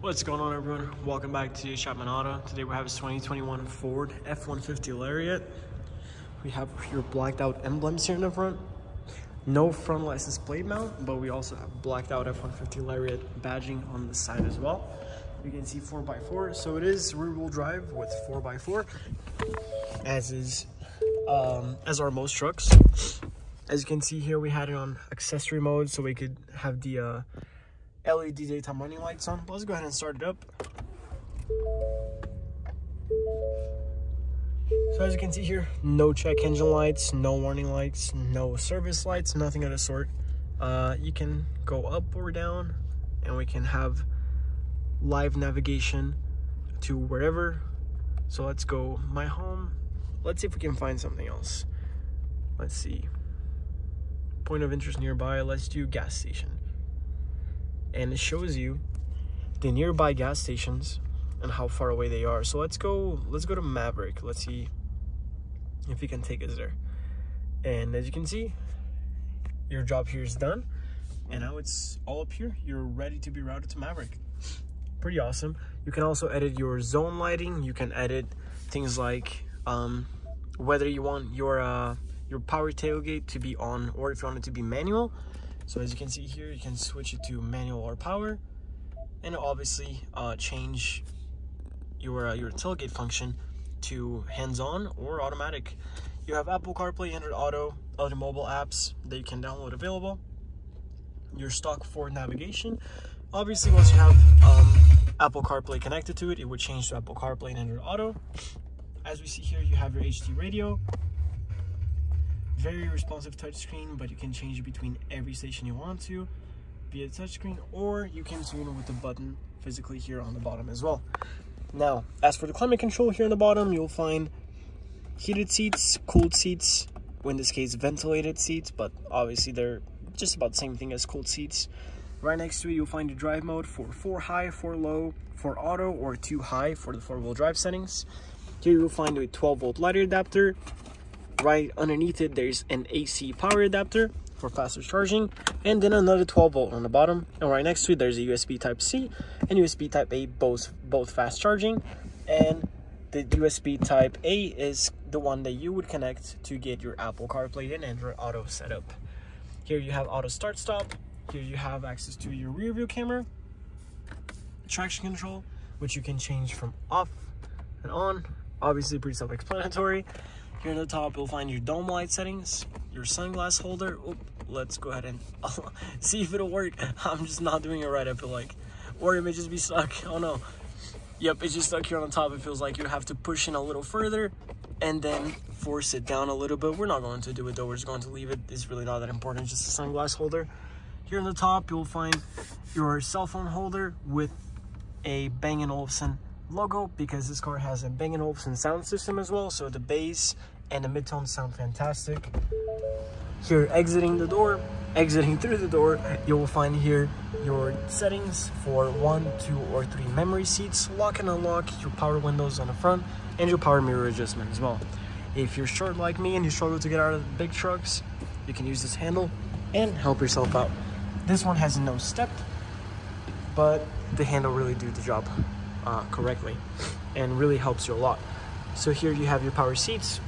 What's going on, everyone? Welcome back to Chapman Auto. Today we have this 2021 Ford F-150 LARIAT. We have your blacked out emblems here in the front. No front license plate mount, but we also have blacked out F-150 LARIAT badging on the side as well. You can see 4x4, so it is rear-wheel drive with 4x4, as are most trucks. As you can see here, we had it on accessory mode, so we could have the LED daytime running lights on. But let's go ahead and start it up. So as you can see here, no check engine lights, no warning lights, no service lights, nothing of the sort. You can go up or down, and we can have live navigation to wherever. So let's go my home. Let's see if we can find something else. Let's see. Point of interest nearby. Let's do gas station. And it shows you the nearby gas stations and how far away they are. So let's go to Maverick. Let's see if he can take us there. And as you can see, your job here is done, and now it's all up here. You're ready to be routed to Maverick. Pretty awesome. You can also edit your zone lighting. You can edit things like whether you want your power tailgate to be on, or if you want it to be manual. So as you can see here, you can switch it to manual or power, and obviously change your tailgate function to hands-on or automatic. You have Apple CarPlay, Android Auto, other mobile apps that you can download available. Your stock Ford navigation. Obviously, once you have Apple CarPlay connected to it, it would change to Apple CarPlay and Android Auto. As we see here, you have your HD radio. Very responsive touchscreen, but you can change it between every station you want to via touchscreen, or you can tune with the button physically here on the bottom as well. Now, as for the climate control here on the bottom, you'll find heated seats, cooled seats, in this case ventilated seats, but obviously they're just about the same thing as cooled seats. Right next to it, you'll find your drive mode for 4 high, 4 low, 4 auto, or 2 high for the 4-wheel drive settings. Here you'll find a 12-volt lighter adapter. Right underneath it, there's an AC power adapter for faster charging, and then another 12-volt on the bottom. And right next to it, there's a USB Type-C and USB Type-A, both fast charging. And the USB Type-A is the one that you would connect to get your Apple CarPlay and Android Auto set up. Here you have auto start stop. Here you have access to your rear view camera, traction control, which you can change from off and on. Obviously pretty self-explanatory. Here on the top, you'll find your dome light settings, your sunglass holder. Oop, let's go ahead and see if it'll work. I'm just not doing it right, I feel like. Or it may just be stuck. Oh no. Yep, it's just stuck here on the top. It feels like you have to push in a little further and then force it down a little bit. We're not going to do it though. We're just going to leave it. It's really not that important. It's just a sunglass holder. Here on the top, you'll find your cell phone holder with a Bang & Olufsen logo, because this car has a Bang & Olufsen sound system as well, so the bass and the midtones sound fantastic. Here, exiting through the door, you will find here your settings for 1, 2, or 3 memory seats, lock and unlock, your power windows on the front, and your power mirror adjustment as well. If you're short like me and you struggle to get out of the big trucks, you can use this handle and help yourself out. This one has no step, but the handle really do the job correctly and really helps you a lot. So here you have your power seats.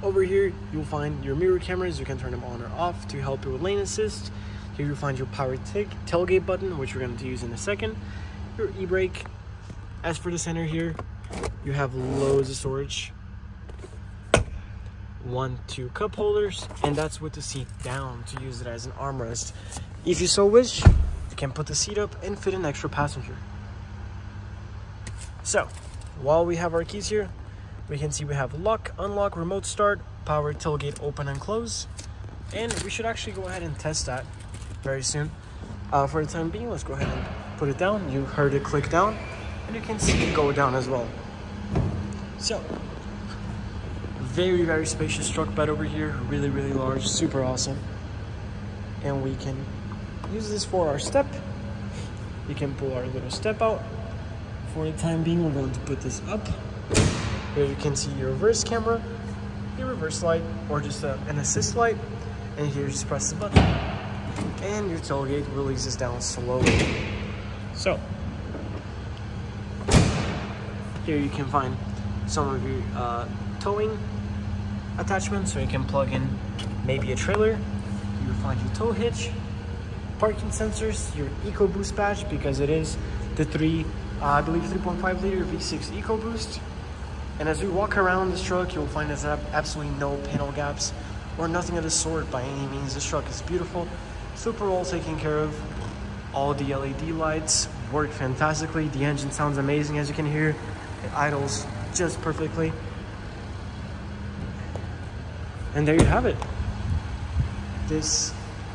Over here you'll find your mirror cameras. You can turn them on or off to help you with lane assist. Here you'll find your power tailgate button, which we're going to use in a second. Your e-brake. As for the center here, you have loads of storage. 1, 2 cup holders, and that's with the seat down to use it as an armrest. If you so wish, you can put the seat up and fit an extra passenger. So, while we have our keys here, we can see we have lock, unlock, remote start, power tailgate open and close, and we should actually go ahead and test that very soon. For the time being, let's go ahead and put it down. You heard it click down, and you can see it go down as well. So, very, very spacious truck bed over here, really, really large, super awesome. And we can use this for our step. We can pull our little step out. For the time being, we're going to put this up. Here you can see your reverse camera, your reverse light, or just an assist light. And here, just press the button, and your tailgate releases down slowly. So, Here you can find some of your towing attachments, so you can plug in maybe a trailer. You'll find your tow hitch, parking sensors, your EcoBoost badge, because it is the I believe 3.5 liter V6 EcoBoost. And as we walk around this truck, you'll find there's absolutely no panel gaps or nothing of the sort by any means. This truck is beautiful, super well taken care of. All the LED lights work fantastically. The engine sounds amazing, as you can hear. It idles just perfectly. And there you have it. This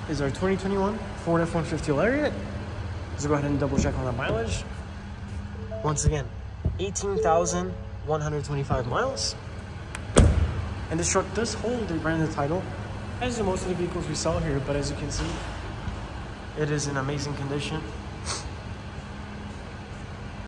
is our 2021 Ford F-150 LARIAT. Let's go ahead and double check on the mileage. Once again, 18,125 miles. And this truck does hold the branded title, as do most of the vehicles we sell here, but as you can see, it is in amazing condition.